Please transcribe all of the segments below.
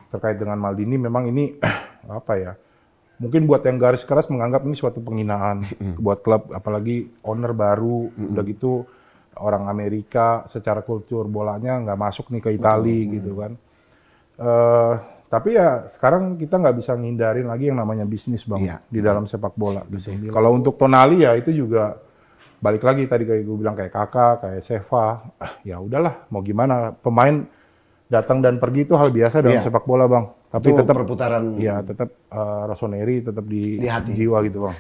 terkait dengan Maldini memang ini apa ya? Mungkin buat yang garis keras menganggap ini suatu penghinaan buat klub, apalagi owner baru, udah gitu orang Amerika secara kultur bolanya nggak masuk nih ke Italia gitu kan. Tapi ya sekarang kita nggak bisa ngindarin lagi yang namanya bisnis bang di dalam sepak bola. Gitu. Kalau untuk Tonali ya itu juga balik lagi tadi kayak gue bilang kayak Kakak, kayak Seva, ya udahlah mau gimana, pemain datang dan pergi itu hal biasa dalam sepak bola bang. Tapi itu tetap perputaran. Ya tetap Rossoneri tetap di hati. Jiwa gitu bang.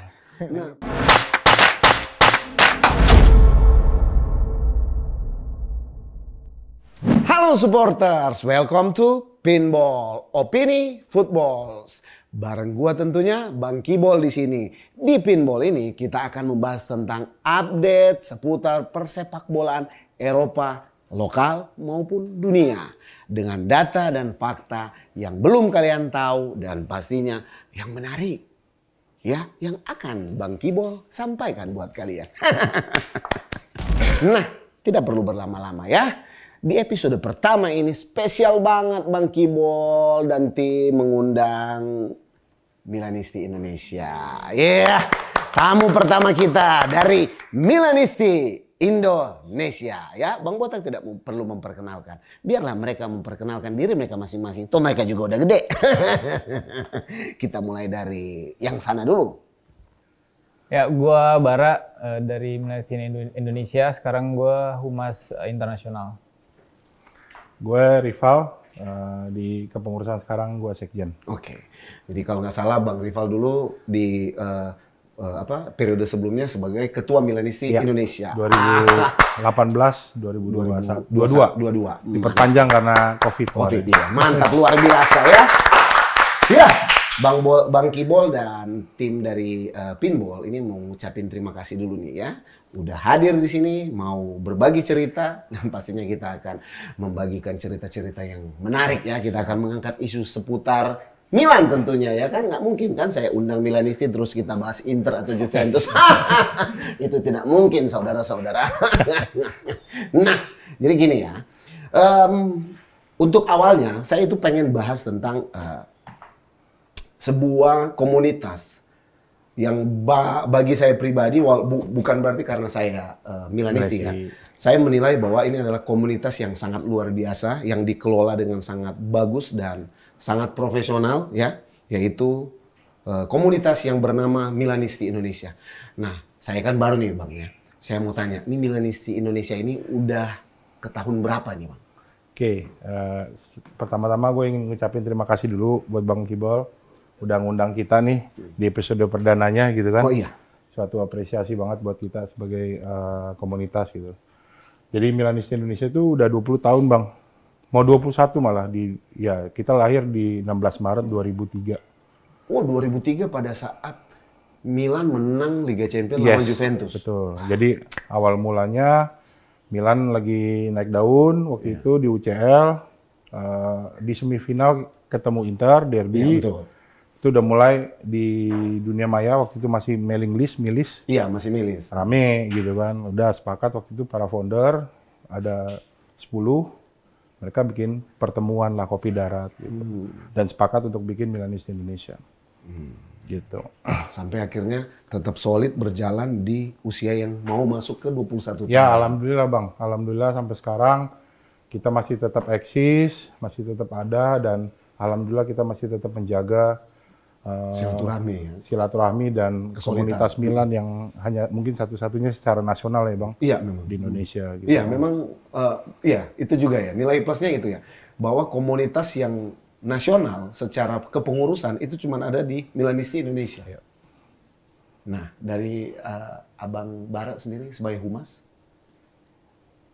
Halo supporters, welcome to Pinball, Opini Footballs. Bareng gua tentunya Bang Kibol di sini. Di Pinball ini kita akan membahas tentang update seputar persepak bolaan Eropa, lokal maupun dunia. Dengan data dan fakta yang belum kalian tahu dan pastinya yang menarik. Ya, yang akan Bang Kibol sampaikan buat kalian. Nah, tidak perlu berlama-lama ya. Di episode pertama ini spesial banget Bang Kibol dan tim mengundang Milanisti Indonesia. Tamu pertama kita dari Milanisti Indonesia. Ya, Bang Botak tidak perlu memperkenalkan. Biarlah mereka memperkenalkan diri mereka masing-masing. Toh mereka juga udah gede. Kita mulai dari yang sana dulu. Ya, gua Bara dari Milanisti Indonesia. Sekarang gua humas internasional. Gue Rival, di kepengurusan sekarang gue sekjen. Oke, jadi kalau nggak salah Bang Rival dulu di periode sebelumnya sebagai Ketua Milanisti Indonesia. 2018, 2022. Diperpanjang karena COVID. Ya. Mantap, luar biasa ya. Ya, Bang Kibol dan tim dari Pinball ini mau ngucapin terima kasih dulu nih ya. Udah hadir di sini, mau berbagi cerita, dan pastinya kita akan membagikan cerita-cerita yang menarik ya. Kita akan mengangkat isu seputar Milan tentunya ya kan. Nggak mungkin kan saya undang Milanisti terus kita bahas Inter atau Juventus. Itu tidak mungkin saudara-saudara. Nah, jadi gini ya. Untuk awalnya saya itu pengen bahas tentang sebuah komunitas yang bagi saya pribadi, bukan berarti karena saya Milanisti ya. Saya menilai bahwa ini adalah komunitas yang sangat luar biasa, yang dikelola dengan sangat bagus dan sangat profesional ya, yaitu komunitas yang bernama Milanisti Indonesia. Nah, saya kan baru nih Bang ya. Saya mau tanya, ini Milanisti Indonesia ini udah ke tahun berapa nih Bang? Oke, pertama-tama gue ingin ngucapin terima kasih dulu buat Bang Kibol. Udah ngundang kita nih di episode perdananya gitu kan. Oh iya. Suatu apresiasi banget buat kita sebagai komunitas gitu. Jadi Milanisti Indonesia itu udah 20 tahun Bang. Mau 21 malah. Kita lahir di 16 Maret 2003. Oh 2003 pada saat Milan menang Liga Champions lawan Juventus. Betul. Jadi awal mulanya Milan lagi naik daun waktu itu di UCL. Di semifinal ketemu Inter, derby. Iya betul. Itu udah mulai di dunia maya, waktu itu masih mailing list, milis. Iya, masih milis. Rame gitu kan. Udah sepakat waktu itu para founder, ada 10, mereka bikin pertemuan lah Kopi Darat gitu. Dan sepakat untuk bikin Milanisti Indonesia. Gitu. Sampai akhirnya tetap solid berjalan di usia yang mau masuk ke 21 tahun. Ya, alhamdulillah Bang. Alhamdulillah sampai sekarang kita masih tetap eksis, masih tetap ada, dan alhamdulillah kita masih tetap menjaga silaturahmi dan komunitas Milan yang hanya mungkin satu-satunya secara nasional ya Bang. Iya memang di Indonesia. Gitu. Iya memang, itu juga ya nilai plusnya itu ya, bahwa komunitas yang nasional secara kepengurusan itu cuma ada di Milanisti Indonesia. Ya. Nah dari Abang Barat sendiri sebagai humas.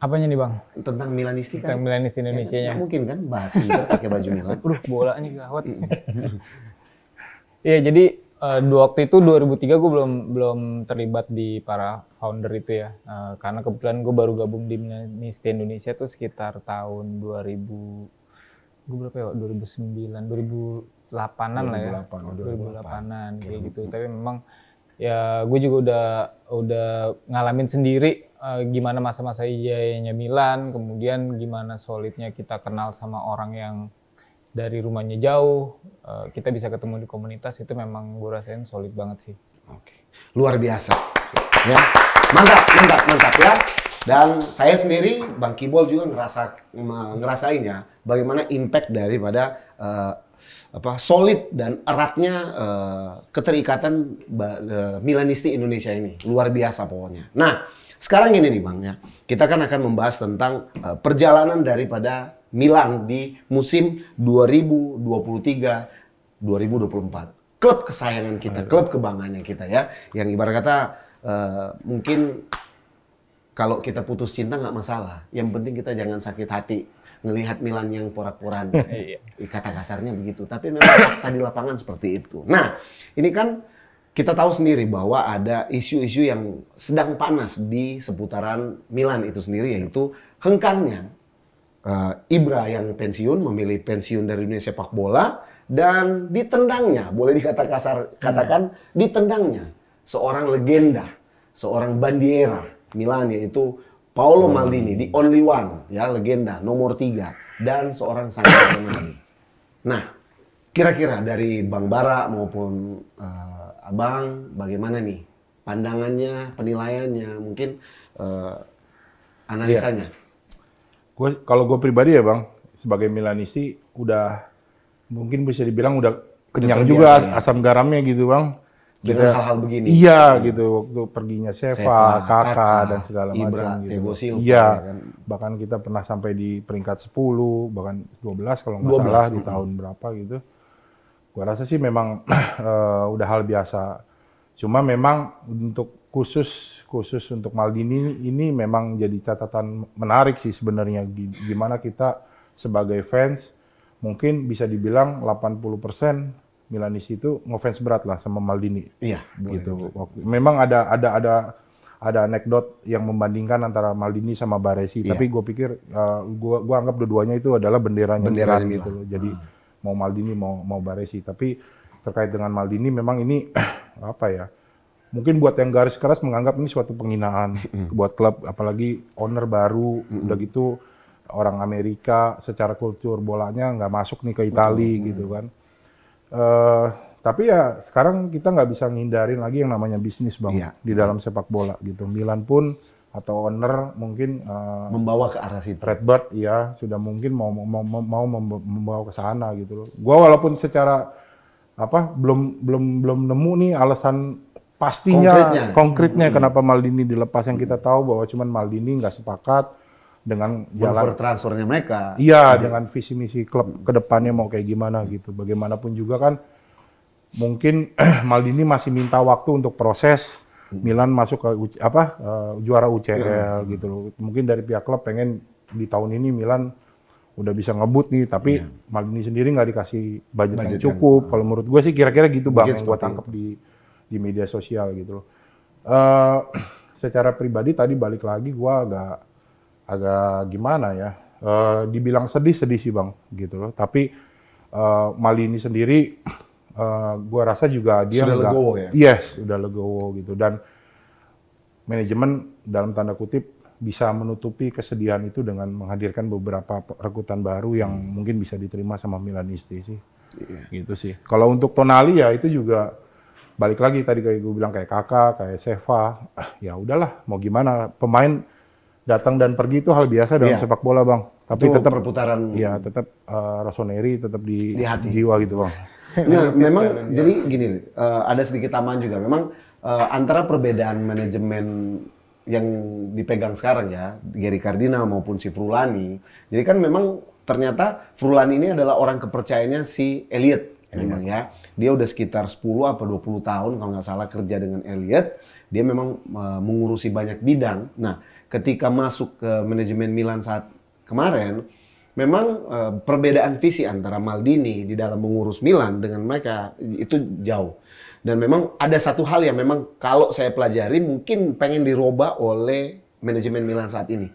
Apanya nih Bang? Tentang Milanisti kan? Tentang Milanisti Indonesia-nya. Ya, mungkin kan bahas Inter pakai baju Milan. Bolanya gawat. Iya, jadi waktu itu 2003 gue belum terlibat di para founder itu ya. Karena kebetulan gue baru gabung di Milanisti Indonesia tuh sekitar tahun 2000, gue berapa ya? 2009, 2008-an lah ya. 2008-an kayak gitu. Tapi memang ya gue juga udah ngalamin sendiri gimana masa-masa ijayanya Milan, kemudian gimana solidnya kita kenal sama orang yang dari rumahnya jauh, kita bisa ketemu di komunitas, itu memang gue rasain solid banget sih. Oke, luar biasa. Ya, mantap ya. Dan saya sendiri, Bang Kibol juga ngerasain ya, bagaimana impact daripada solid dan eratnya keterikatan Milanisti Indonesia ini. Luar biasa pokoknya. Nah, sekarang ini nih Bang ya, kita kan akan membahas tentang perjalanan daripada Milan di musim 2023-2024. Klub kesayangan kita, klub kebanggaannya kita ya. Yang ibarat kata mungkin kalau kita putus cinta nggak masalah. Yang penting kita jangan sakit hati ngelihat Milan yang porak-poranda. Kata kasarnya begitu. Tapi memang fakta di lapangan seperti itu. Nah, ini kan kita tahu sendiri bahwa ada isu-isu yang sedang panas di seputaran Milan itu sendiri, yaitu hengkangnya Ibra yang pensiun, memilih pensiun dari dunia sepak bola, dan ditendangnya, boleh katakan ditendangnya seorang legenda, seorang bandiera Milan, yaitu Paolo Maldini, the only one, ya, legenda nomor 3, dan seorang sangat penari. Nah, kira-kira dari Bang Bara maupun Abang, bagaimana nih pandangannya, penilaiannya, mungkin analisanya? Kalau gue pribadi ya Bang, sebagai Milanisti udah mungkin bisa dibilang udah kenyang juga ya, asam garamnya gitu Bang. Dengan hal-hal begini. Iya gitu, waktu perginya Seva, Kakak dan segala macam gitu. Thiago Silva, iya, kan? Bahkan kita pernah sampai di peringkat 10, bahkan 12 kalau nggak salah di tahun berapa gitu. Gua rasa sih memang udah hal biasa. Cuma memang untuk khusus untuk Maldini ini memang jadi catatan menarik sih sebenarnya, gimana kita sebagai fans mungkin bisa dibilang 80% Milanisti itu ngefans berat lah sama Maldini. Iya, gitu. Memang ada anekdot yang membandingkan antara Maldini sama Baresi, tapi gue pikir gua anggap dua-duanya itu adalah benderanya Milan gitu loh. Jadi mau Maldini mau Baresi, tapi terkait dengan Maldini memang ini apa ya? Mungkin buat yang garis keras menganggap ini suatu penghinaan buat klub, apalagi owner baru, udah gitu orang Amerika, secara kultur bolanya nggak masuk nih ke Italia gitu kan. Tapi ya sekarang kita nggak bisa ngindarin lagi yang namanya bisnis Bang, di dalam sepak bola gitu. Milan pun atau owner mungkin membawa ke arah situ. Redbird ya sudah mungkin mau membawa ke sana gitu loh. Gua walaupun secara belum nemu nih alasan pastinya konkretnya kenapa Maldini dilepas. Yang kita tahu bahwa cuman Maldini nggak sepakat dengan jalan transfernya mereka. Iya, dengan visi misi klub ke depannya mau kayak gimana gitu. Bagaimanapun juga kan mungkin Maldini masih minta waktu untuk proses Milan masuk ke juara UCL gitu loh. Mungkin dari pihak klub pengen di tahun ini Milan udah bisa ngebut nih, tapi Maldini sendiri nggak dikasih budget yang cukup. Kalau menurut gue sih kira-kira gitu Bang, yang gue tangkap di media sosial gitu loh. Secara pribadi tadi balik lagi gue agak gimana ya, dibilang sedih sih Bang gitu loh. Tapi Maldini sendiri gue rasa juga dia sudah legowo ya? Yes, udah legowo gitu. Dan manajemen dalam tanda kutip bisa menutupi kesedihan itu dengan menghadirkan beberapa rekrutan baru yang mungkin bisa diterima sama Milanisti sih. Gitu sih. Kalau untuk Tonali ya itu juga balik lagi tadi kayak gue bilang, kayak Kakak, kayak Seva, ya udahlah mau gimana, pemain datang dan pergi itu hal biasa dalam sepak bola Bang. Tapi tetap perputaran. Ya tetap Rossoneri tetap di hati. Jiwa gitu Bang. Nah, memang jadi gini, ada sedikit tambahan juga. Memang antara perbedaan manajemen yang dipegang sekarang ya, Gary Cardinal maupun si Frulani. Jadi kan memang ternyata Frulani ini adalah orang kepercayaannya si Elliot. Memang ya, dia udah sekitar 10 apa 20 tahun kalau nggak salah kerja dengan Elliot. Dia memang mengurusi banyak bidang. Nah, ketika masuk ke manajemen Milan saat kemarin, memang perbedaan visi antara Maldini di dalam mengurus Milan dengan mereka itu jauh. Dan memang ada satu hal yang memang kalau saya pelajari mungkin pengen dirubah oleh manajemen Milan saat ini.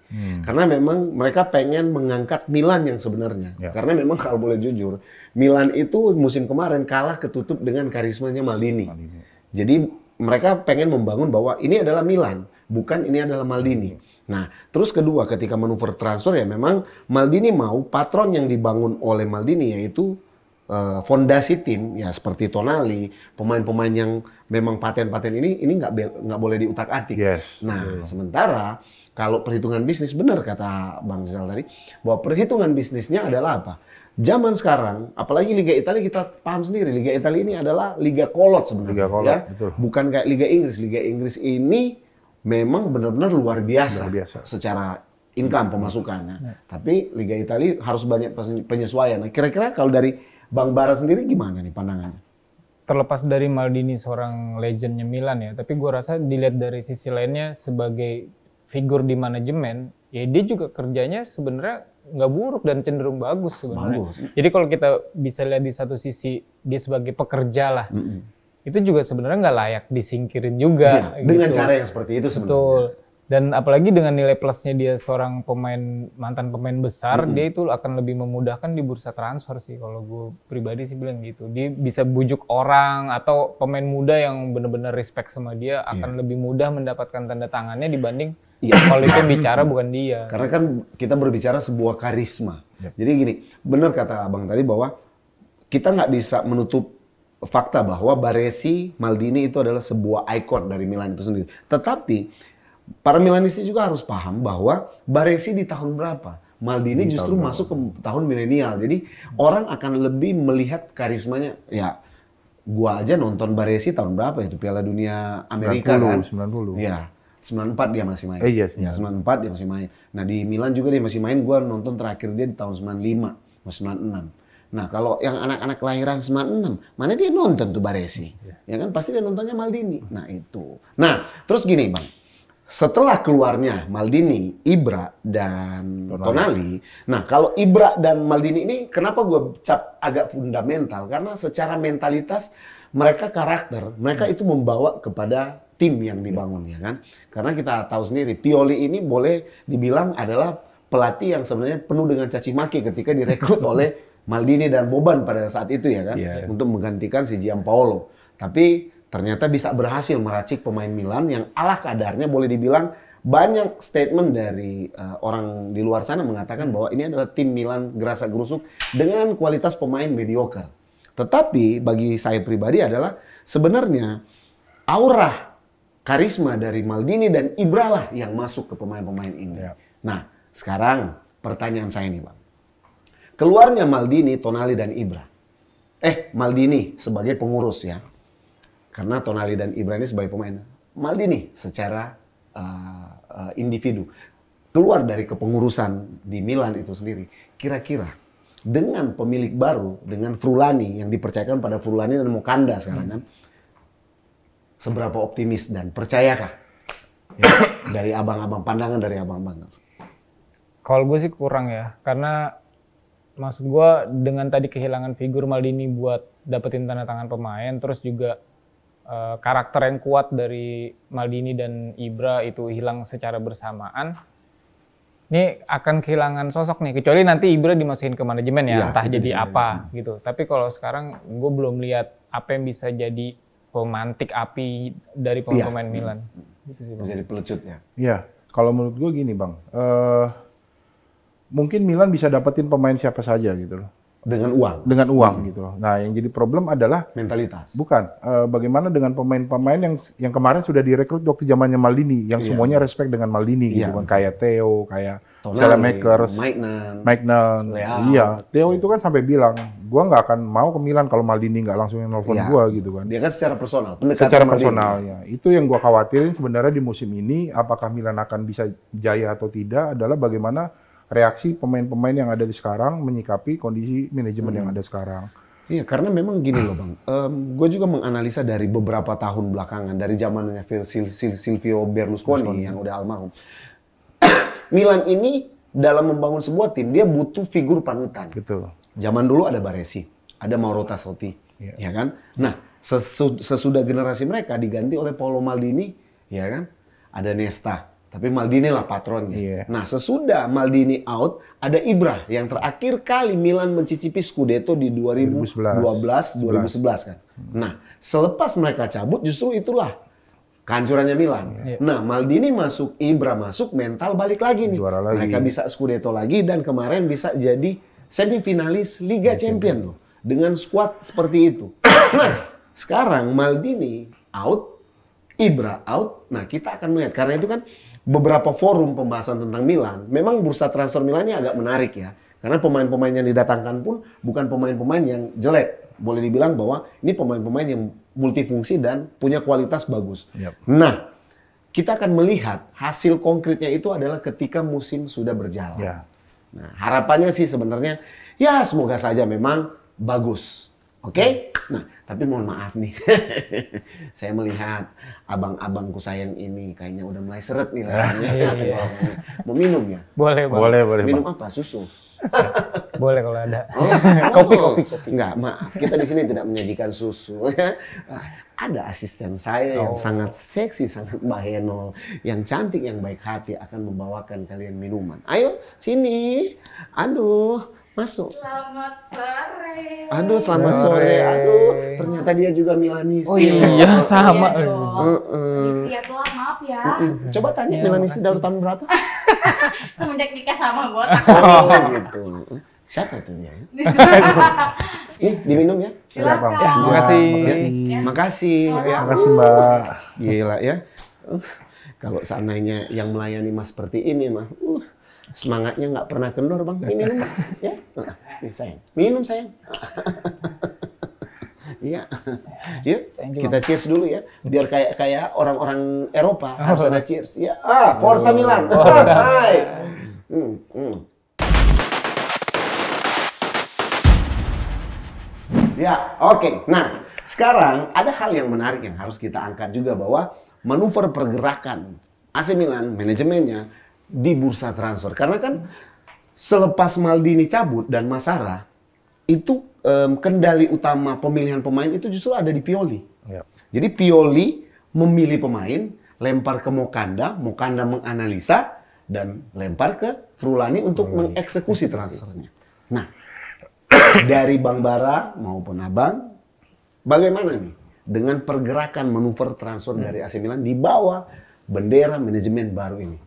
Karena memang mereka pengen mengangkat Milan yang sebenarnya. Karena memang kalau boleh jujur, Milan itu musim kemarin kalah ketutup dengan karismanya Maldini. Jadi mereka pengen membangun bahwa ini adalah Milan, bukan ini adalah Maldini. Nah, terus kedua ketika manuver transfer ya memang Maldini mau patron yang dibangun oleh Maldini yaitu fondasi tim ya seperti Tonali, pemain-pemain yang memang paten-paten ini nggak boleh diutak-atik. Yes. Nah, sementara kalau perhitungan bisnis benar kata Bang Rizal tadi bahwa perhitungan bisnisnya adalah apa? Zaman sekarang, apalagi Liga Italia kita paham sendiri, Liga Italia ini adalah liga kolot sebenarnya. Liga kolot, ya. betul. Bukan kayak Liga Inggris. Liga Inggris ini memang benar-benar luar biasa secara income pemasukannya. Tapi Liga Italia harus banyak penyesuaian. Nah, kira-kira kalau dari Bang Bara sendiri gimana nih pandangannya? Terlepas dari Maldini seorang legendnya Milan ya, tapi gue rasa dilihat dari sisi lainnya sebagai figur di manajemen, ya dia juga kerjanya sebenarnya nggak buruk dan cenderung bagus sebenarnya. Jadi kalau kita bisa lihat di satu sisi dia sebagai pekerja lah, itu juga sebenarnya nggak layak disingkirin juga. Iya, dengan cara yang seperti itu sebenarnya. Betul. Dan apalagi dengan nilai plusnya dia seorang mantan pemain besar, dia itu akan lebih memudahkan di bursa transfer sih. Kalau gue pribadi sih bilang gitu. Dia bisa bujuk orang atau pemain muda yang benar-benar respect sama dia akan lebih mudah mendapatkan tanda tangannya dibanding kalau itu bicara bukan dia. Karena kan kita berbicara sebuah karisma. Jadi gini, benar kata Abang tadi bahwa kita nggak bisa menutup fakta bahwa Baresi, Maldini itu adalah sebuah ikon dari Milan itu sendiri. Tetapi para Milanisti juga harus paham bahwa Baresi di tahun berapa? Maldini justru masuk ke tahun milenial. Jadi orang akan lebih melihat karismanya. Ya, gua aja nonton Baresi tahun berapa itu? Piala Dunia Amerika 90, kan? 90. Iya, 94 dia masih main. Iya, ya, 94 dia masih main. Nah, di Milan juga dia masih main. Gua nonton terakhir dia di tahun 95, 96. Nah, kalau yang anak-anak kelahiran 96, mana dia nonton tuh Baresi? Ya kan pasti dia nontonnya Maldini. Nah, itu. Nah, terus gini, Bang. Setelah keluarnya Maldini, Ibra, dan Tonali. Nah, kalau Ibra dan Maldini ini kenapa gue cap agak fundamental? Karena secara mentalitas mereka karakter, mereka itu membawa kepada tim yang dibangun ya kan. Karena kita tahu sendiri, Pioli ini boleh dibilang adalah pelatih yang sebenarnya penuh dengan caci maki ketika direkrut oleh Maldini dan Boban pada saat itu ya kan. Untuk menggantikan si Giampaolo. Tapi ternyata bisa berhasil meracik pemain Milan yang ala kadarnya boleh dibilang banyak statement dari orang di luar sana mengatakan bahwa ini adalah tim Milan gerasa gerusuk dengan kualitas pemain mediocre. Tetapi bagi saya pribadi adalah sebenarnya aura karisma dari Maldini dan Ibra lah yang masuk ke pemain-pemain ini. Nah, sekarang pertanyaan saya nih Bang. Keluarnya Maldini, Tonali dan Ibra. Maldini sebagai pengurus ya. Karena Tonali dan Ibra ini sebagai pemain. Maldini secara individu keluar dari kepengurusan di Milan itu sendiri. Kira-kira dengan pemilik baru, dengan Frullani yang dipercayakan pada Frullani dan Mokanda sekarang kan, seberapa optimis dan percayakah ya, dari abang-abang, pandangan dari abang-abang? Kalau gue sih kurang ya, karena maksud gue dengan tadi kehilangan figur Maldini buat dapetin tanda tangan pemain, terus juga karakter yang kuat dari Maldini dan Ibra itu hilang secara bersamaan. Ini akan kehilangan sosok nih, kecuali nanti Ibra dimasukin ke manajemen ya, entah jadi apa gitu. Tapi kalau sekarang gue belum lihat apa yang bisa jadi pemantik api dari pemain Milan. Gitu sih, Bang. Jadi pelecut ya. Iya, kalau menurut gue gini Bang, mungkin Milan bisa dapetin pemain siapa saja gitu loh. Dengan uang? Dengan uang gitu loh. Nah yang jadi problem adalah mentalitas. Bukan, bagaimana dengan pemain-pemain yang kemarin sudah direkrut waktu zamannya Maldini, yang semuanya respect dengan Maldini gitu kan, kayak Theo, kayak Salamakers, Maignan, iya. Theo itu kan sampai bilang, gua nggak akan mau ke Milan kalau Maldini nggak langsung nelfon gua gitu kan. Dia kan secara personal, secara personal ya. Itu yang gua khawatirin sebenarnya di musim ini, apakah Milan akan bisa jaya atau tidak adalah bagaimana reaksi pemain-pemain yang ada di sekarang menyikapi kondisi manajemen yang ada sekarang. Iya, karena memang gini loh Bang, gue juga menganalisa dari beberapa tahun belakangan, dari zamannya Silvio Berlusconi yang udah almarhum. Milan ini dalam membangun sebuah tim, dia butuh figur panutan. Betul. Zaman dulu ada Baresi, ada Mauro Tassotti, ya kan? Nah, sesudah generasi mereka diganti oleh Paolo Maldini, ya kan? Ada Nesta. Tapi Maldini lah patronnya. Nah, sesudah Maldini out, ada Ibra yang terakhir kali Milan mencicipi Scudetto di 2012-2011 kan. Nah, selepas mereka cabut justru itulah kehancurannya Milan. Nah, Maldini masuk, Ibra masuk, mental balik lagi nih. Juara lagi. Mereka bisa Scudetto lagi dan kemarin bisa jadi semifinalis Liga Champion loh. Dengan skuad seperti itu. Nah, sekarang Maldini out, Ibra out. Nah, kita akan melihat. Karena itu kan beberapa forum pembahasan tentang Milan. Memang bursa transfer Milan ini agak menarik ya. Karena pemain-pemain yang didatangkan pun bukan pemain-pemain yang jelek. Boleh dibilang bahwa ini pemain-pemain yang multifungsi dan punya kualitas bagus. Nah, kita akan melihat hasil konkretnya itu adalah ketika musim sudah berjalan. Nah, harapannya sih sebenarnya ya semoga saja memang bagus. Oke? Nah, tapi mohon maaf nih. Saya melihat abang-abangku sayang ini kayaknya udah mulai seret nih lah. Mau minum ya? Boleh. Minum apa? Susu? Boleh kalau ada. Kopi. Enggak, maaf. Kita di sini tidak menyajikan susu. Ada asisten saya yang sangat seksi, sangat bahenol, yang cantik, yang baik hati akan membawakan kalian minuman. Ayo, sini. Aduh. Masuk. Selamat sore. Aduh, selamat sore. Aduh, ternyata dia juga Milanisti. Oh iya, sama. Siap lah, maaf ya. Coba tanya Milanisti dari tahun berapa? Semenjak nikah sama gue. Oh, gitu. Siapa itu dia? Nih, diminum ya. Silakan. Ya, makasih. Makasih. Ya. Makasih, Mbak. Gila ya. Kalau seandainya yang melayani Mas seperti ini mah, semangatnya nggak pernah kendor, Bang. Ini minum, ya. Nih, sayang. Minum, sayang. Iya. Yuk, kita cheers dulu ya. Biar kayak orang-orang Eropa harus ada cheers. Ya. Forza Milan. Hai. Ya, oke. Nah, sekarang ada hal yang menarik yang harus kita angkat juga bahwa manuver pergerakan AC Milan, manajemennya di bursa transfer. Karena kan selepas Maldini cabut dan Massara, itu kendali utama pemilihan pemain itu justru ada di Pioli. Jadi Pioli memilih pemain, lempar ke Mokanda, Mokanda menganalisa, dan lempar ke Frulani untuk mengeksekusi transfernya. Nah, dari Bang Bara maupun Abang, bagaimana nih dengan pergerakan manuver transfer dari AC Milan di bawah bendera manajemen baru ini?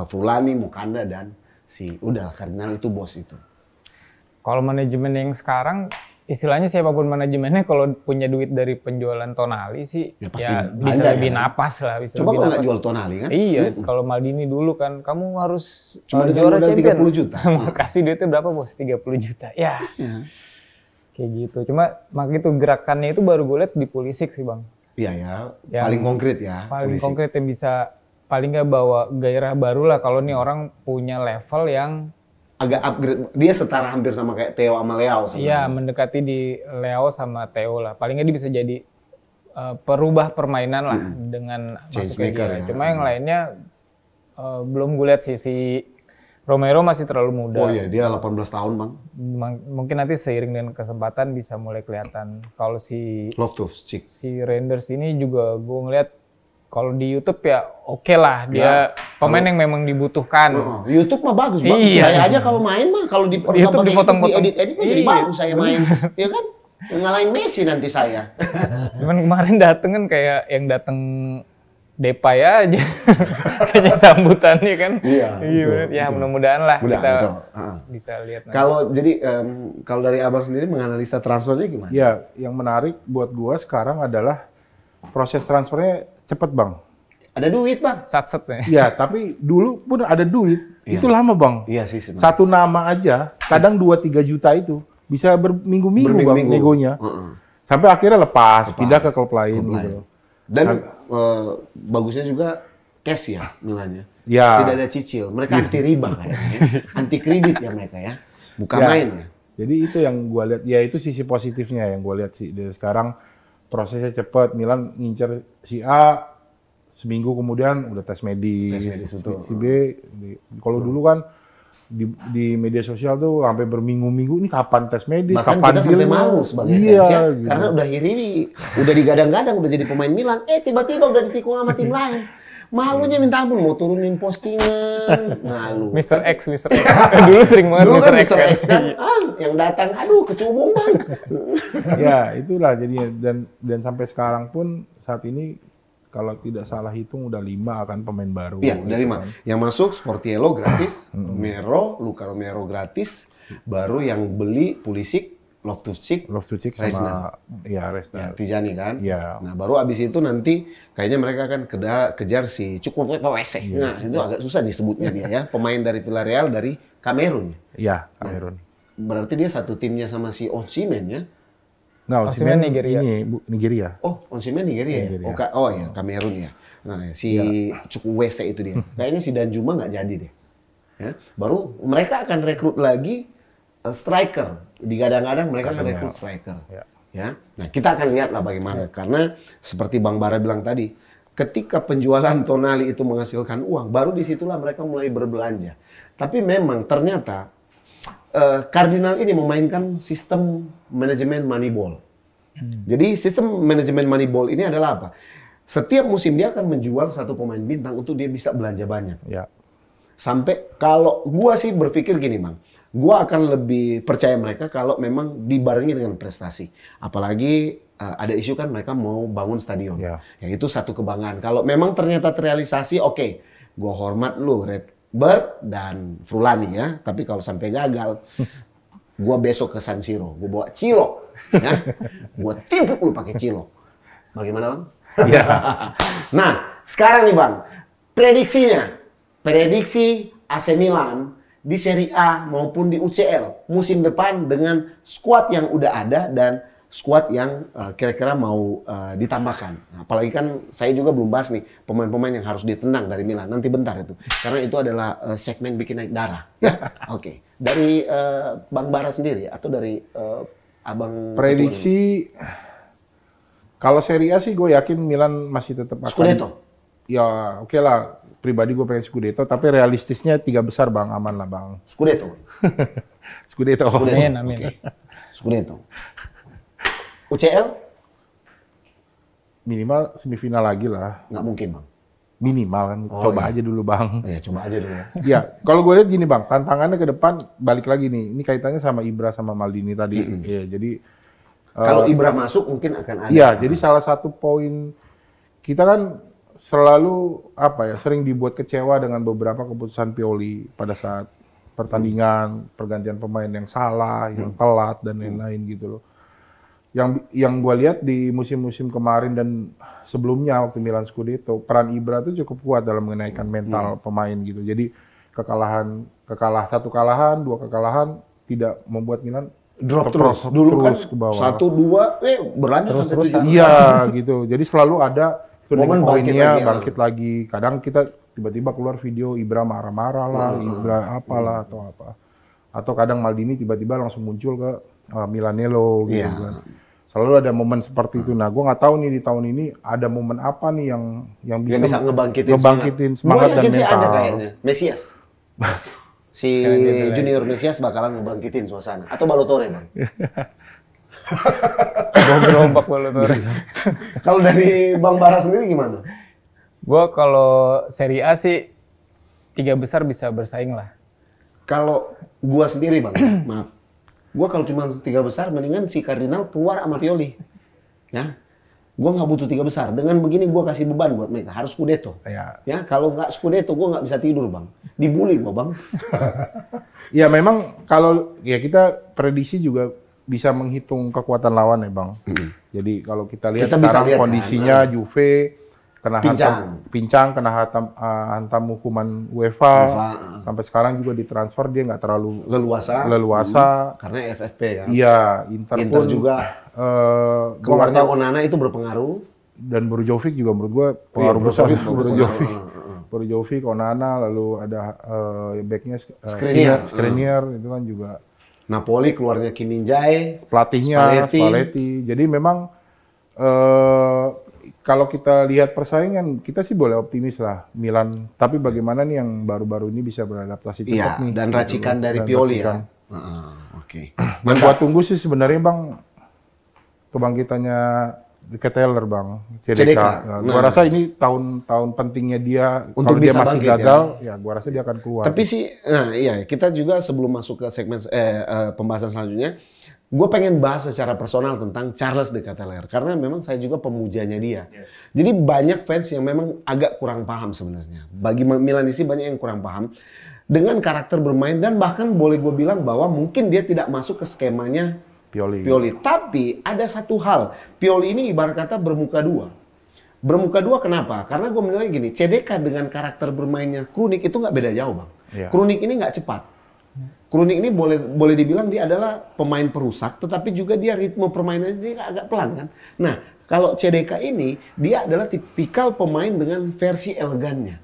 Frulani, Mokanda, dan udah Kardinal itu bos itu. Kalau manajemen yang sekarang, istilahnya siapapun manajemennya kalau punya duit dari penjualan Tonali sih, ya bisa lebih napas lah. Bisa coba kalau nggak napas. jual Tonali kan? Iya, kalau Maldini dulu kan, kamu harus cuma juara champion. 30 juta. Mau kasih duitnya berapa bos? 30 juta. Ya. Kayak gitu. Cuma makanya itu gerakannya itu baru gue lihat di Pulisic sih, Bang. Iya ya, paling konkret ya. Paling konkret yang bisa, paling nggak bawa gairah baru lah kalau nih orang punya level yang agak upgrade. Dia setara hampir sama kayak Theo sama Leao sebenarnya. Iya, mendekati di Leao sama Theo lah. Paling nggak dia bisa jadi perubah permainan lah dengan masuknya dia. Ya. Cuma yang lainnya belum gue lihat sih, si Romero masih terlalu muda. Oh iya, dia 18 tahun, Bang. Mungkin nanti seiring dengan kesempatan bisa mulai kelihatan. Kalau si Loftus-Cheek, si Reinders ini juga gue ngeliat kalau di YouTube ya oke lah, dia pemain yang memang dibutuhkan. YouTube mah bagus, Bang. Iya. Saya aja kalau main mah kalau di YouTube dipotong-potong, edit mah jadi bagus saya main. Ya kan? Ngalahin Messi nanti saya. Cuman kemarin dateng kan kayak yang dateng Depay aja. Kayaknya sambutannya kan. Iya. Ya mudah-mudahan lah kita betul. bisa lihat. Kalau jadi kalau dari Abang sendiri menganalisa transfernya gimana? Ya, yang menarik buat gua sekarang adalah proses transfernya cepet, Bang. Ada duit, Bang. Satset nih. Ya, tapi dulu pun ada duit. Itu lama, Bang. Iya sih sebenarnya. Satu nama aja, kadang 2-3 juta itu. Bisa berminggu-minggu, Bang, negonya. Sampai akhirnya lepas, pindah ke klub lain. Gitu. Dan bagusnya juga cash ya Milannya. Ya. Tidak ada cicil. Mereka anti riba kayaknya. Anti kredit ya mereka ya. Bukan main ya. Jadi itu yang gua lihat. Ya itu sisi positifnya yang gua lihat sih. Dari sekarang prosesnya cepat. Milan ngincer si A, seminggu kemudian udah tes medis. Si B. Kalau dulu kan di media sosial tuh sampai berminggu-minggu ini kapan tes medis, bahkan kapan kita sampai malu sebagai fans ya, gitu. Karena udah udah digadang-gadang udah jadi pemain Milan, tiba-tiba udah ditikung sama tim lain. Malunya minta ampun, mau turunin postingan, malu. Mr. X. Dulu sering banget dulu Mr. kan X kan. Yang datang, aduh kecubung, Bang. Ya itulah jadinya, dan sampai sekarang pun saat ini kalau tidak salah hitung udah 5 kan pemain baru. Iya, udah gitu 5. kan. Yang masuk Sportiello gratis, Luka Romero gratis, baru yang beli Pulisic, Loftus-Cheek Loftus-Cheek sama ya ya, Reisner. Tijani kan. Iya. Nah, baru abis itu nanti kayaknya mereka akan kejar si Chukwueze. Nah, itu agak susah disebutnya dia ya. Pemain dari Villarreal dari Kamerun. Iya, Kamerun. Berarti dia satu timnya sama si Osimhen ya. Nggak, Osimhen Osimhen Nigeria. Ini Nigeria. Oh, Osimhen Nigeria. Nigeria. Ya? Oh ya, Kamerun ya. Nah, si Chukwueze itu dia. Kayaknya si Danjuma nggak jadi deh. Ya. Baru mereka akan rekrut lagi striker. Digadang-gadang mereka akan rekrut striker. Ya. Ya. Nah, kita akan lihat lah bagaimana. Karena seperti Bang Bara bilang tadi, ketika penjualan Tonali itu menghasilkan uang, baru disitulah mereka mulai berbelanja. Tapi memang ternyata Cardinal ini memainkan sistem manajemen Moneyball. Jadi sistem manajemen Moneyball ini adalah apa? Setiap musim dia akan menjual satu pemain bintang untuk dia bisa belanja banyak. Ya. Sampai kalau gua sih berpikir gini, Bang. Gua akan lebih percaya mereka kalau memang dibarengi dengan prestasi. Apalagi ada isu kan mereka mau bangun stadion. Ya. Yang itu satu kebanggaan. Kalau memang ternyata terrealisasi, oke. Gua hormat lu, Redbird dan Frulani ya. Tapi kalau sampai gagal, gua besok ke San Siro. Gua bawa cilok. Ya. Gua timpuk lu pakai cilok. Bagaimana, Bang? Ya. Nah, sekarang nih Bang, prediksinya. Prediksi AC Milan di Serie A maupun di UCL musim depan dengan skuad yang udah ada dan skuad yang kira-kira mau ditambahkan. Nah, apalagi kan saya juga belum bahas nih pemain-pemain yang harus ditendang dari Milan. Nanti bentar itu. Karena itu adalah segmen bikin naik darah. Ya? Oke. Dari Bang Bara sendiri atau dari Abang Prediksi kalau Serie A sih gue yakin Milan masih tetap akan Scudetto. Ya oke lah, pribadi gue pengen Scudetto, tapi realistisnya 3 besar Bang, aman lah Bang. Scudetto. Scudetto. Amin, amin. Oke. Scudetto. UCL? Minimal semifinal lagi lah. Nggak mungkin, Bang. Minimal kan, Oh, coba iya. aja dulu Bang. Ya, coba aja dulu ya. Ya, kalau gue lihat gini Bang, tantangannya ke depan balik lagi nih. Ini kaitannya sama Ibra sama Maldini tadi. Ya, jadi Kalau Ibra masuk mungkin akan ada. iya, jadi salah satu poin kita kan selalu sering dibuat kecewa dengan beberapa keputusan Pioli pada saat pertandingan, pergantian pemain yang salah, yang telat dan lain-lain gitu loh. Yang gue lihat di musim-musim kemarin dan sebelumnya waktu Milan Scudetto, peran Ibra itu cukup kuat dalam menaikkan mental pemain gitu. Jadi satu kekalahan, 2 kekalahan tidak membuat Milan Drop terus. Dulu kan terus ke bawah. 1-2 berlanjut sampai 7. Iya gitu. Jadi selalu ada turning Momen bangkit poinnya, lagi, ya. bangkit lagi. Kadang kita tiba-tiba keluar video Ibra marah-marah lah, Ibra apalah atau apa. Atau kadang Maldini tiba-tiba langsung muncul ke Milanello gitu Iya. kan. Selalu ada momen seperti itu. Nah, gue nggak tahu nih di tahun ini ada momen apa nih yang Yang bisa ngebangkitin semangat Gua yakin dan sih mental. ada kayaknya. Mesias. Si Junior Mesias bakalan ngebangkitin suasana. Atau Balotore, Bang. Gerobak Balotore. Kalau dari Bang Bara sendiri gimana? Gua kalau Serie A sih 3 besar bisa bersaing lah. Kalau gua sendiri, Bang, maaf. Gua kalau cuma 3 besar, mendingan si Cardinal keluar sama Pioli. Ya. Gua nggak butuh 3 besar. Dengan begini gua kasih beban buat mereka. Harus Scudetto. Ya. Ya, kalau nggak Scudetto gua nggak bisa tidur, Bang. Dibully gua, Bang. Ya memang kalau ya kita prediksi juga bisa menghitung kekuatan lawan ya Bang. Jadi kalau kita lihat Kita bisa sekarang lihat, kondisinya kan? Juve kena pincang, kena hantam hukuman UEFA. Sampai sekarang juga ditransfer dia nggak terlalu leluasa. Karena FFP kan. Iya, Inter pun juga gua nggak keluarnya tahu. Onana itu berpengaruh. Dan Brozovic juga menurut gua pengaruh Iya, besar. Brozovic. Brozovic, Onana, lalu ada backnya Skriniar itu kan juga. Napoli keluarnya Kim Min-jae, Pelatihnya Spalletti. Jadi memang kalau kita lihat persaingan, kita sih boleh optimis lah Milan. Tapi bagaimana nih yang baru-baru ini bisa beradaptasi cepat nih? dan racikan dari Pioli ya. Oke. Yang gua tunggu sih sebenarnya Bang kebangkitannya Ketteler Bang, CDK. Gua rasa ini tahun pentingnya dia untuk kalau dia bisa masih bangkit, gagal, ya gua rasa dia akan keluar. Tapi sih, nah iya kita juga sebelum masuk ke segmen pembahasan selanjutnya, gue pengen bahas secara personal tentang Charles de Ketelaere karena memang saya juga pemujanya dia. Jadi banyak fans yang memang agak kurang paham sebenarnya. Bagi Milanisti banyak yang kurang paham dengan karakter bermain dan bahkan boleh gue bilang bahwa mungkin dia tidak masuk ke skemanya Pioli. Tapi ada satu hal, Pioli ini ibarat kata bermuka dua. Bermuka dua kenapa? Karena gue menilai gini, CDK dengan karakter bermainnya Krunic itu nggak beda jauh bang. Krunic ini nggak cepat. Krunic ini boleh dibilang dia adalah pemain perusak, tetapi juga dia ritme permainannya dia agak pelan kan. Nah kalau CDK ini dia adalah tipikal pemain dengan versi elegannya.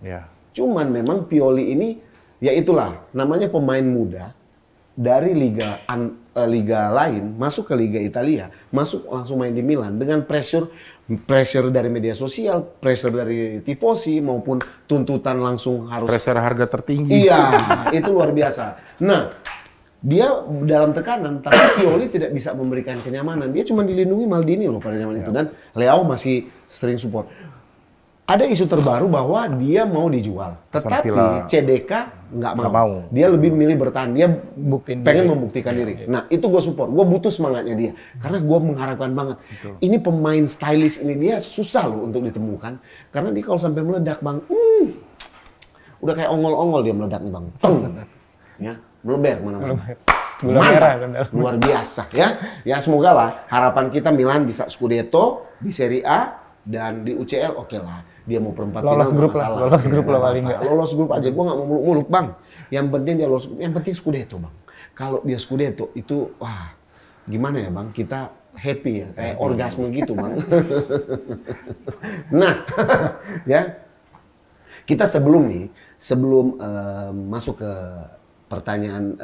Cuman memang Pioli ini ya itulah namanya pemain muda dari liga lain masuk ke Liga Italia, masuk langsung main di Milan dengan pressure dari media sosial, pressure dari tifosi maupun tuntutan langsung harus pressure harga tertinggi. Iya, itu luar biasa. Nah, dia dalam tekanan tapi Pioli tidak bisa memberikan kenyamanan. Dia cuma dilindungi Maldini loh pada zaman itu dan Leao masih sering support. Ada isu terbaru bahwa dia mau dijual, tetapi CDK nggak mau. Dia lebih milih bertahan. Dia pengen membuktikan diri. Nah itu gue support. Gue butuh semangatnya dia, karena gue mengharapkan banget. Ini pemain stylish ini dia susah loh untuk ditemukan, karena dia kalau sampai meledak bang, udah kayak ongol-ongol dia meledak nih bang. Ya, melebar mana-mana. Mantap, luar biasa ya. Ya semoga lah harapan kita Milan bisa Scudetto di Serie A dan di UCL oke lah. Dia mau perempat final lolos grup lah paling nggak. Lolos grup aja, gue nggak mau muluk-muluk bang. Yang penting dia lolos, yang penting Scudetto bang. Kalau dia Scudetto itu wah gimana ya bang, kita happy ya, kayak orgasme gitu bang. Nah ya kita sebelum masuk ke pertanyaan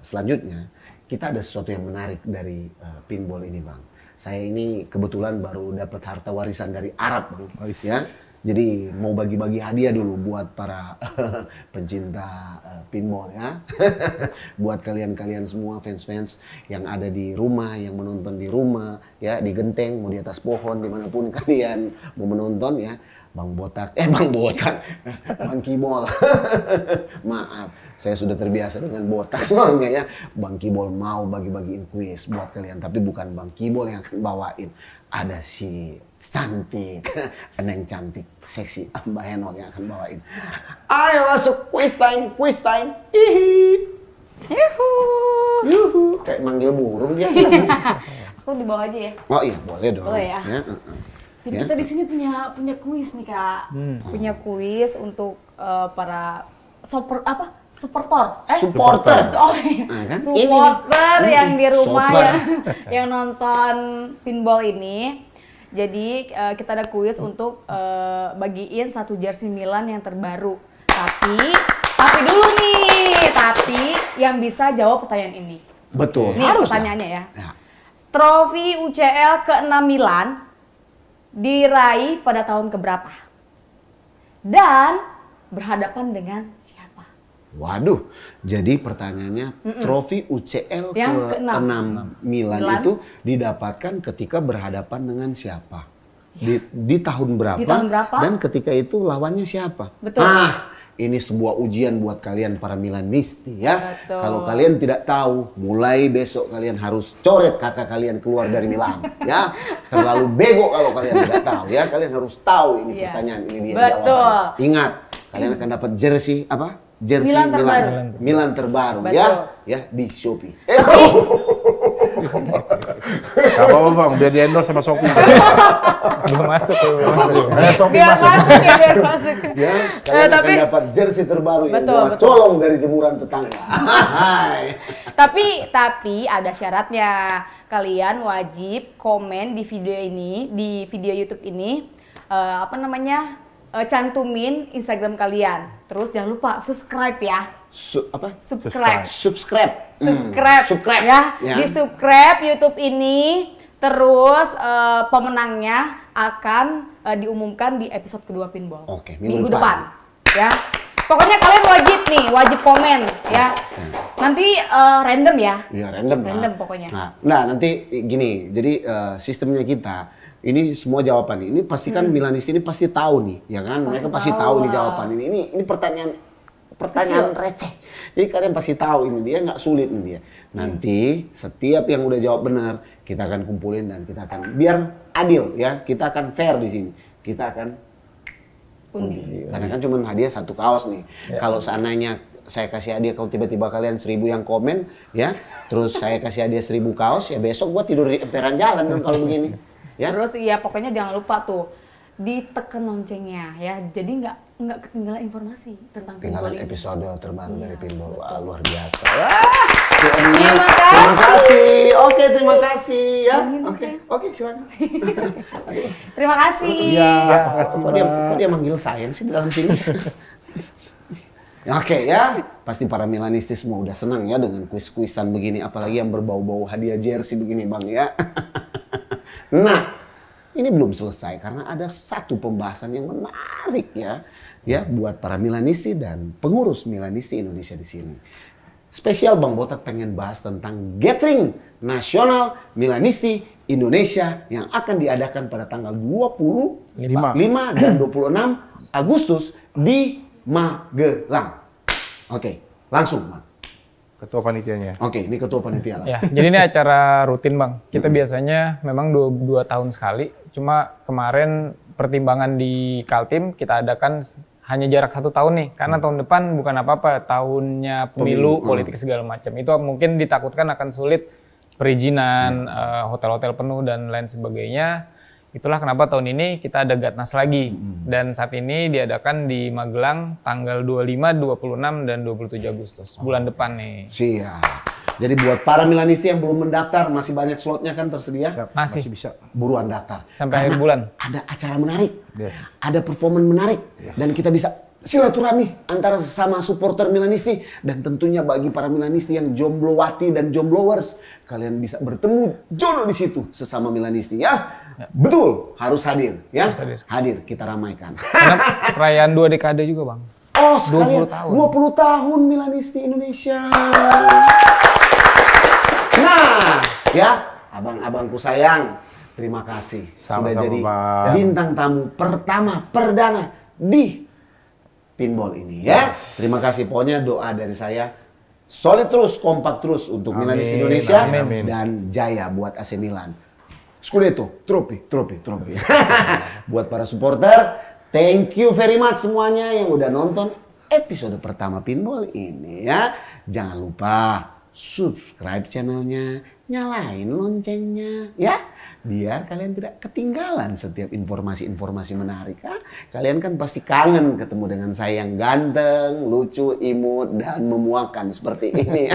selanjutnya, kita ada sesuatu yang menarik dari pinball ini bang. Saya ini kebetulan baru dapat harta warisan dari Arab bang, ya. Jadi mau bagi-bagi hadiah dulu buat para pencinta pinball ya. Buat kalian-kalian semua fans-fans yang ada di rumah, yang menonton di rumah, ya di genteng, mau di atas pohon, dimanapun kalian mau menonton ya. Bang Kibol. Maaf, saya sudah terbiasa dengan botak soalnya ya. Bang Kibol mau bagi-bagiin kuis buat kalian, tapi bukan Bang Kibol yang akan bawain. Ada si cantik, ada yang cantik, seksi, Mbak Henok yang akan bawain. Ayo masuk quiz time. Yuhu. Kayak manggil burung dia. Aku di bawah aja ya. Oh iya, boleh dong. Boleh ya. Jadi kita di sini punya kuis nih kak, punya kuis untuk para supporter. Supporter yang di rumah yang nonton pinball ini. Jadi kita ada kuis untuk bagiin satu jersey Milan yang terbaru. Tapi dulu nih, yang bisa jawab pertanyaan ini. Betul. Nih pertanyaannya ya. Trofi UCL ke-6 Milan diraih pada tahun keberapa? Dan berhadapan dengan siapa? Waduh, jadi pertanyaannya trofi UCL ke-6 Milan itu didapatkan ketika berhadapan dengan siapa? Di tahun berapa? Dan ketika itu lawannya siapa? Betul. Ini sebuah ujian buat kalian para Milanisti ya. Betul. Kalau kalian tidak tahu, mulai besok kalian harus coret kakak kalian keluar dari Milan ya. Terlalu bego kalau kalian tidak tahu ya. Kalian harus tahu ini pertanyaan, ini dia jawabannya. Ingat, kalian akan dapat jersey apa? Jersey Milan terbaru ya di Shopee. Gak apa-apa bang, biar di endorse sama Shopee. Belum masuk. Shopee biar masuk. Ya, kalian akan dapat jersey terbaru yang gua colong dari jemuran tetangga. Tapi ada syaratnya. Kalian wajib komen di video ini, di video YouTube ini, cantumin Instagram kalian. Terus jangan lupa subscribe ya. Subscribe ya. Di subscribe YouTube ini. Terus pemenangnya akan diumumkan di episode kedua Pinball. Oke, minggu depan. Ya. Pokoknya kalian wajib komen ya. Nanti random ya. Iya, random pokoknya. Nah, nanti gini. Jadi sistemnya kita ini semua jawaban ini pastikan Milanisti ini pasti tahu nih, ya kan? Mereka pasti tahu nih jawaban ini. Ini pertanyaan pertanyaan receh. Jadi kalian pasti tahu ini dia nggak sulit ini dia. Nanti setiap yang udah jawab benar kita akan kumpulin dan kita akan biar adil ya. Kita akan fair di sini. Kita akan undi. Karena kan cuma hadiah 1 kaos nih. Kalau seandainya saya kasih hadiah kalau tiba-tiba kalian 1000 yang komen ya, terus saya kasih hadiah 1000 kaos ya besok gua tidur di emperan jalan dong kalau begini. Ya. Terus ya pokoknya jangan lupa tuh ditekan loncengnya ya. Jadi nggak ketinggalan informasi tentang Tinggalan pinball ini. episode terbaru dari Pinball. Wah, betul. luar biasa. Terima kasih. Oke, terima kasih ya. Oke, silakan. Terima kasih. Iya, Kok dia manggil sayang sih di dalam sini? Oke ya, pasti para Milanisti semua udah senang ya dengan kuis-kuisan begini, apalagi yang berbau-bau hadiah jersey begini Bang ya. Nah, ini belum selesai karena ada satu pembahasan yang menarik ya buat para Milanisti dan pengurus Milanisti Indonesia di sini. Spesial Bang Botak pengen bahas tentang gathering nasional Milanisti Indonesia yang akan diadakan pada tanggal 25 dan 26 Agustus di Magelang. Oke, langsung Bang. Ketua panitianya. Oke, ini ketua panitia lah. Ya, jadi ini acara rutin Bang. Kita biasanya memang 2 tahun sekali. Cuma kemarin pertimbangan di Kaltim kita adakan hanya jarak 1 tahun nih. Karena tahun depan bukan apa-apa, tahunnya pemilu, politik segala macam. Itu mungkin ditakutkan akan sulit perizinan, hotel-hotel penuh dan lain sebagainya. Itulah kenapa tahun ini kita ada Gatnas lagi. Dan saat ini diadakan di Magelang tanggal 25, 26, dan 27 Agustus. Bulan depan nih. Siap. Jadi buat para Milanisti yang belum mendaftar, masih banyak slotnya kan tersedia? Masih bisa. Buruan daftar. Sampai akhir bulan. Ada acara menarik, Yes. ada performan menarik, dan kita bisa silaturahmi antara sesama supporter Milanisti. Dan tentunya bagi para Milanisti yang jomblowati dan jomblowers, kalian bisa bertemu jodoh di situ sesama Milanisti ya. Betul, harus hadir ya. Harus hadir. Hadir, kita ramaikan. Karena perayaan 2 dekade juga Bang. Oh, sekalian 20 tahun. 20 tahun Milanisti Indonesia. Nah, ya, abang-abangku sayang, terima kasih sudah Sama-sama, jadi Bang. bintang tamu pertama perdana di Pinball ini ya. Terima kasih, pokoknya doa dari saya solid terus, kompak terus untuk Amin, Milanisti Indonesia amin. dan jaya buat AC Milan. Scudetto, trofi. Buat para supporter, thank you very much semuanya yang udah nonton episode pertama Pinball ini ya. Jangan lupa subscribe channelnya, nyalain loncengnya ya. Biar kalian tidak ketinggalan setiap informasi-informasi menarik. Kalian kan pasti kangen ketemu dengan saya yang ganteng, lucu, imut, dan memuakan seperti ini.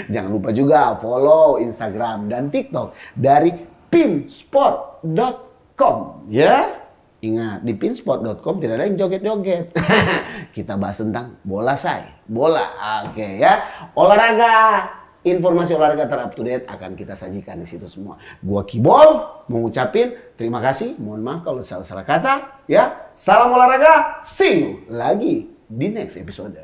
Jangan lupa juga follow Instagram dan TikTok dari pinsport.com ya. Ingat, di pinsport.com tidak ada yang joget-joget. Kita bahas tentang bola bola. Oke ya. Olahraga, informasi olahraga terup to date akan kita sajikan di situ semua. Gua Kibol mau ngucapin terima kasih. Mohon maaf kalau salah-salah kata ya. Salam olahraga. See you lagi di next episode.